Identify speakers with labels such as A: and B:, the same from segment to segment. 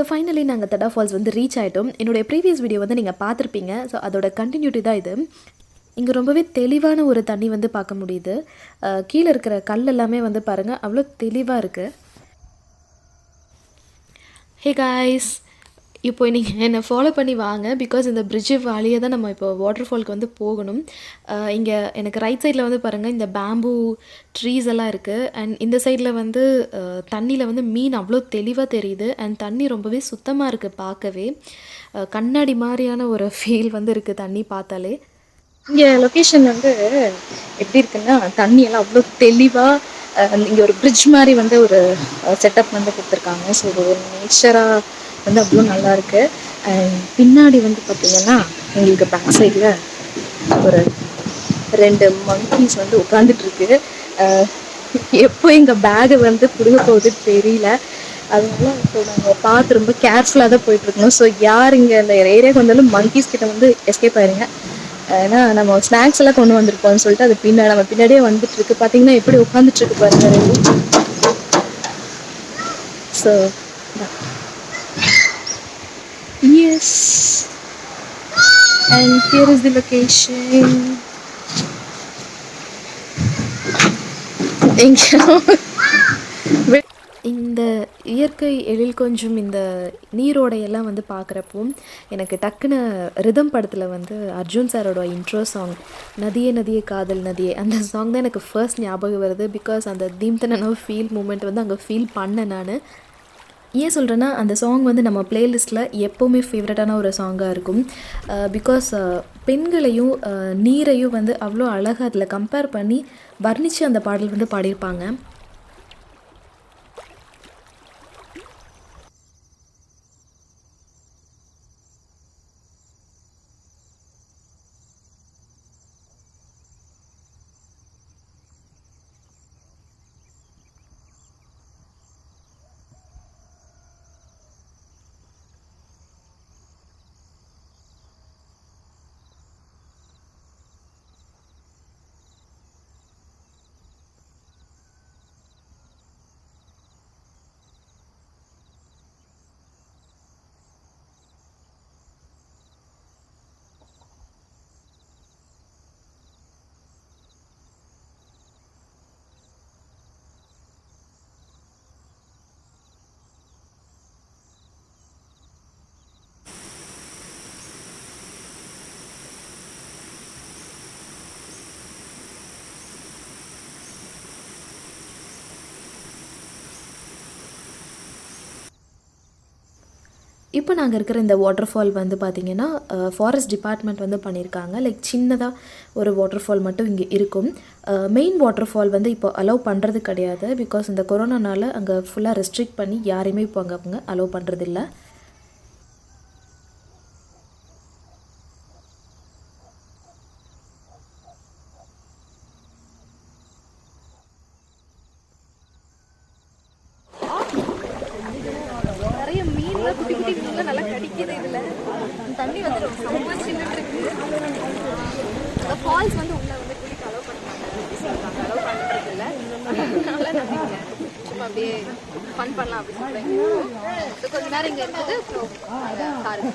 A: So finally நாங்கள் தடா falls வந்து reach ஆகிட்டோம். என்னுடைய ப்ரீவியஸ் வீடியோ வந்து நீங்கள் பார்த்துருப்பீங்க. ஸோ அதோட கண்டினியூட்டி தான் இது. இங்கே ரொம்பவே தெளிவான ஒரு தண்ணி வந்து பார்க்க முடியுது. கீழே இருக்கிற கல் எல்லாமே வந்து பாருங்கள், அவ்வளோ தெளிவாக இருக்குது. ஹே காய்ஸ், இப்போ நீங்கள் என்னை ஃபாலோ பண்ணி வாங்க. பிகாஸ் இந்த பிரிட்ஜு வழியே தான் நம்ம இப்போ வாட்டர் ஃபால்க்கு வந்து போகணும். இங்கே எனக்கு ரைட் சைடில் வந்து பாருங்கள், இந்த பேம்பூ ட்ரீஸ் எல்லாம் இருக்குது. அண்ட் இந்த சைடில் வந்து தண்ணியில் வந்து மீன் அவ்வளோ தெளிவாக தெரியுது. அண்ட் தண்ணி ரொம்பவே சுத்தமாக இருக்குது பார்க்கவே. கண்ணாடி மாதிரியான ஒரு ஃபீல் வந்து இருக்குது தண்ணி பார்த்தாலே.
B: இங்கே லொக்கேஷன் வந்து எப்படி இருக்குன்னா, தண்ணியெல்லாம் அவ்வளோ தெளிவாக, இங்கே ஒரு பிரிட்ஜ் மாதிரி வந்து ஒரு செட்டப் வந்து கொடுத்துருக்காங்க. ஸோ ஒரு நேச்சராக வந்து அவ்வளோ நல்லாயிருக்கு. அண்ட் பின்னாடி வந்து பார்த்திங்கன்னா எங்களுக்கு பேக் சைடில் ஒரு 2 monkeys வந்து உட்காந்துட்ருக்கு. எப்போ எங்கள் பேகை வந்து பிடுங்க போகுதுன்னு தெரியல. அதனால இப்போ நாங்கள் பார்த்து ரொம்ப கேர்ஃபுல்லாக தான் போயிட்டுருக்கணும். ஸோ யார் இங்கே இந்த ஏரியாவுக்கு வந்தாலும் மங்கீஸ் கிட்ட வந்து எஸ்கேப் ஆயிருங்க. ஏன்னா நம்ம ஸ்நாக்ஸ் எல்லாம் கொண்டு வந்திருப்போம்னு சொல்லிட்டு அது நம்ம பின்னாடியே வந்துட்டு இருக்கு. பார்த்தீங்கன்னா எப்படி உட்காந்துட்டு இருக்கு பாருங்க ரெண்டு. So yes, and here is the location.
A: இந்த இயற்கை எழில் கொஞ்சம் இந்த நீரோடையெல்லாம் வந்து பார்க்குறப்போ எனக்கு டக்குன்னு ரிதம் படத்தில் வந்து அர்ஜுன் சாரோட இன்ட்ரோ சாங் நதியே நதியே காதல் நதியே, அந்த சாங் தான் எனக்கு ஃபர்ஸ்ட் ஞாபகம் வருது. பிகாஸ் அந்த தீம்தன ஃபீல் மூமெண்ட் வந்து அங்கே ஃபீல் பண்ணேன் நான். ஏன் சொல்கிறேன்னா, அந்த சாங் வந்து நம்ம பிளேலிஸ்ட்டில் எப்போவுமே ஃபேவரட்டான ஒரு சாங்காக இருக்கும். பிகாஸ் பெண்களையும் நீரையும் வந்து அவ்வளோ அழகாக அதில் கம்பேர் பண்ணி வர்ணித்து அந்த பாடல் வந்து பாடியிருப்பாங்க. இப்போ நாங்கள் இருக்கிற இந்த வாட்டர் ஃபால் வந்து பார்த்திங்கன்னா ஃபாரஸ்ட் டிபார்ட்மெண்ட் வந்து பண்ணியிருக்காங்க. லைக் சின்னதாக ஒரு வாட்டர் ஃபால் மட்டும் இங்கே இருக்கும். மெயின் வாட்டர் ஃபால் வந்து இப்போ அலோவ் பண்ணுறது கிடையாது. பிகாஸ் இந்த கொரோனானால அங்கே ஃபுல்லாக ரெஸ்ட்ரிக்ட் பண்ணி யாரையுமே இப்போ அங்கே அலோவ் பண்ணுறதில்ல. நல்லா கடிக்குது. இதில் தண்ணி வந்து ரொம்ப சின்ன இருக்கு. ஃபால்ஸ் வந்து உள்ள வந்து குளிக்க அலோவ் பண்ணுறாங்க, அலோவ் பண்ணுறது இல்லை. அதனால நம்ம சும்மா அப்படியே ஃபன் பண்ணலாம் அப்படி சொல்கிறேன். கொஞ்ச நேரம் இங்கே இருக்குது. காரு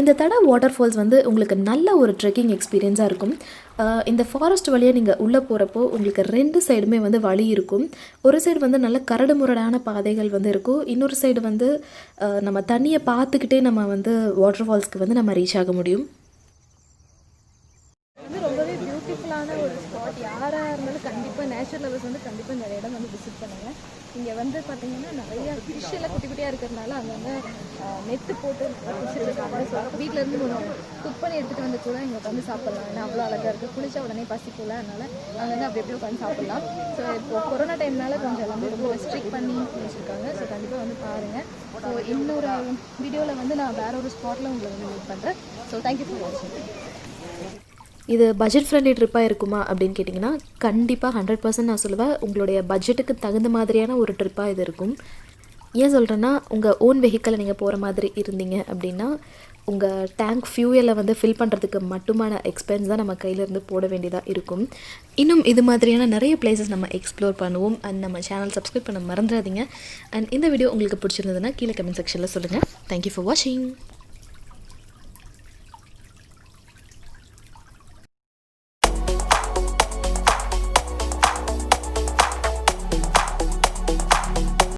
A: இந்த தடா வாட்டர் ஃபால்ஸ் வந்து உங்களுக்கு நல்ல ஒரு ட்ரெக்கிங் எக்ஸ்பீரியன்ஸாக இருக்கும். இந்த ஃபாரஸ்ட் வழியாக நீங்கள் உள்ளே போகிறப்போ உங்களுக்கு 2 சைடுமே வந்து வழி இருக்கும். ஒரு சைடு வந்து நல்ல கரடு முரடான பாதைகள் வந்து இருக்கும். இன்னொரு சைடு வந்து நம்ம தண்ணியை பார்த்துக்கிட்டே நம்ம வந்து வாட்டர் ஃபால்ஸ்க்கு வந்து நம்ம ரீச் ஆக முடியும்.
B: ரொம்பவே பியூட்டிஃபுல்லான ஒரு ஸ்பாட். யாராக இருந்தாலும் கண்டிப்பாக நேச்சர் லவர்ஸ் வந்து கண்டிப்பாக இந்த இடம் வந்து விசிட் பண்ணுங்கள். இங்கே வந்து பார்த்தீங்கன்னா நிறைய ஃபிஷ் எல்லாம் குட்டி குட்டியாக இருக்கிறதுனால அங்கே வந்து நெட்டு போட்டு வச்சுருக்காங்க. ஸோ வீட்டிலேருந்து குக் பண்ணி எடுத்துகிட்டு வந்து கூட இங்கே உட்காந்து சாப்பிட்லாம். ஏன்னா அவ்வளோ அழகாக இருக்குது. குளிச்சா உடனே பசிக்கல, அதனால் அங்கே வந்து அப்படி எப்படி உட்காந்து சாப்பிட்லாம். ஸோ இப்போ கொரோனா டைம்னால கொஞ்சம் எல்லாமே ரொம்ப ரெஸ்ட்ரிக்ட் பண்ணி வச்சுருக்காங்க. ஸோ கண்டிப்பாக வந்து பாருங்கள். ஸோ இன்னொரு வீடியோவில் வந்து நான் வேறு ஒரு ஸ்பாட்டில் உங்களை வந்து மீட் பண்ணுறேன். ஸோ தேங்க்யூ ஃபார் வாட்சிங்.
A: இது பட்ஜெட் ஃப்ரெண்ட்லி ட்ரிப்பாக இருக்குமா அப்படின்னு கேட்டிங்கன்னா கண்டிப்பாக 100% நான் சொல்லுவேன். உங்களுடைய பட்ஜெட்டுக்கு தகுந்த மாதிரியான ஒரு ட்ரிப்பாக இது இருக்கும். ஏன் சொல்கிறேன்னா, உங்கள் ஓன் வெஹிக்கிளில் நீங்கள் போகிற மாதிரி இருந்தீங்க அப்படின்னா உங்கள் டேங்க் ஃபியூயலை வந்து ஃபில் பண்ணுறதுக்கு மட்டுமான எக்ஸ்பென்ஸ் தான் நம்ம கையிலேருந்து போட வேண்டியதாக இருக்கும். இன்னும் இது மாதிரியான நிறைய பிளேசஸ் நம்ம எக்ஸ்ப்ளோர் பண்ணுவோம். அண்ட் நம்ம சேனல் சப்ஸ்கிரைப் பண்ண மறந்துடாதீங்க. அண்ட் இந்த வீடியோ உங்களுக்கு பிடிச்சிருந்ததுன்னா கீழே கமெண்ட் செக்ஷனில் சொல்லுங்கள். தேங்க்யூ ஃபார் வாட்சிங்.